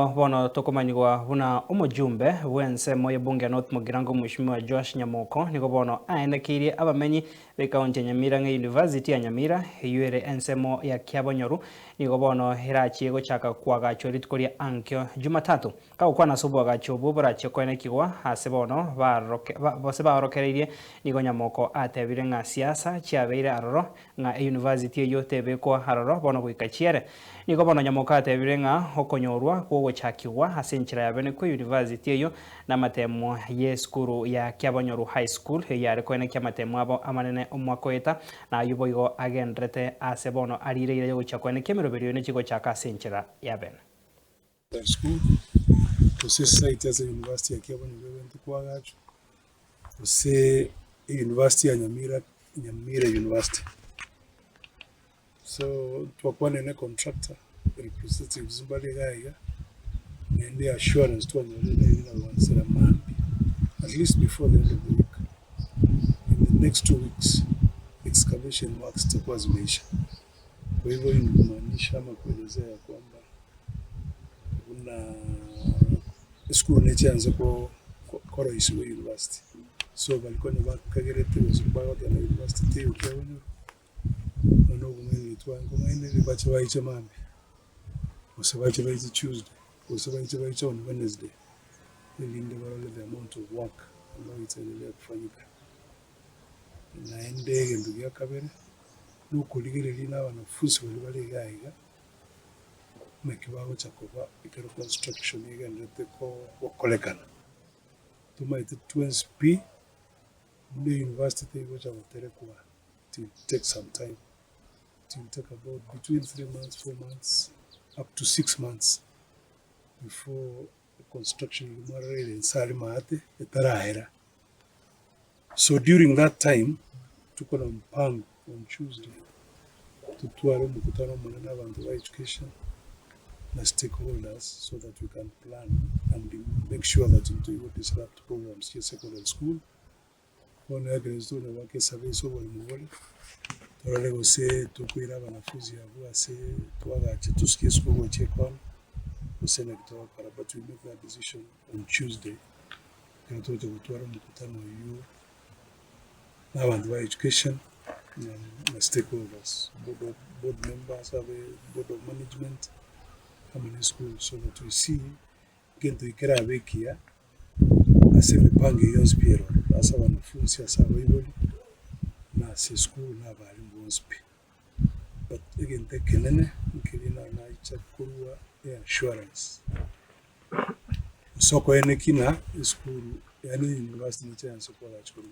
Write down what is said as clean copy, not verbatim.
Igo bono tokomanyigwa buna omojumbe w'ensemo ya bunge North Mugirango Mheshimiwa Josh Nyamoko nigo bono aendekirie abamenyi b'ekaunti ya Nyamira ng'a University ya Nyamira eyuere ensemo ya Kiabonyoru nigo bono erachie gochaka kwagacho rituko ria ankio Jumatatu kagokwana ase obwagacho obwo borachie koenekigwa ase bono bose baorokereirie nigo Nyamoko atebire ng'a siasa chiabeire aroro ng'a University eywo tebekwa aroro bono goika chiere nigo bono Nyamoko atebire ng'a okonyorwa kwogochakigwa ase enchera yabenekwa University eywo namatemo ya esukuru ya Kiabonyoru High School eyare koenekia amatemo abo amanene omwaka oeta nayo boigo agenderete ase bono arireire gocha koenekia emeroberi ne chigochaka ase enchera yabene school ose site as a university ya Kiabonyoru ebintu kwagacho ose university ya Nyamira University. So twakwana ne contractor representatives mbali gaiga and the assurance to one at least before the end of the week. In the next 2 weeks excavation works zitakuwa zimeisha. Kwa hivyo inamaanisha ama kuelezea kwamba kuna school nechaanza kwa rais wa university. So balikuwa ni bakagerete usibaga na university ya Kiabonyoru. Nono kumeni twangu ngene bacha baicha mambe. Usabache baicha Tuesday. Usabache baicha on Wednesday. Nilinde barole the amount of work ambayo itaendelea kufanyika. Naende ndugu ya kabere nukuligirira n'abanafunzi bali gaiga mekibago chakoba ikero construction igendete ko kolekana tumaite 20p the university which are terekwa to take some time to take about between 3 months 4 months up to 6 months before the construction lumarere in Salimate etarahera. So during that time tuko na mpango on Tuesday tutware mkutano mwanana abantu wa education na stakeholders so that we can plan and make sure that we do disrupt programs here secondary school one against the work service over mwole torale gose tukwira abanafunzi abo ase twagache tusikie school check on usenekto para but we make that decision on Tuesday kana tuto gutwara mkutano hiyo na abantu wa education na stakeholders board members board of management in school so that we see gento ikera bekia ase mipango yonse piero asa wanafunzi asa baiboli na ase school na bali monspi but again tekenene nkirina na ichakurwa ya assurance so ko ene kina school yani university ni chance kwa chakuru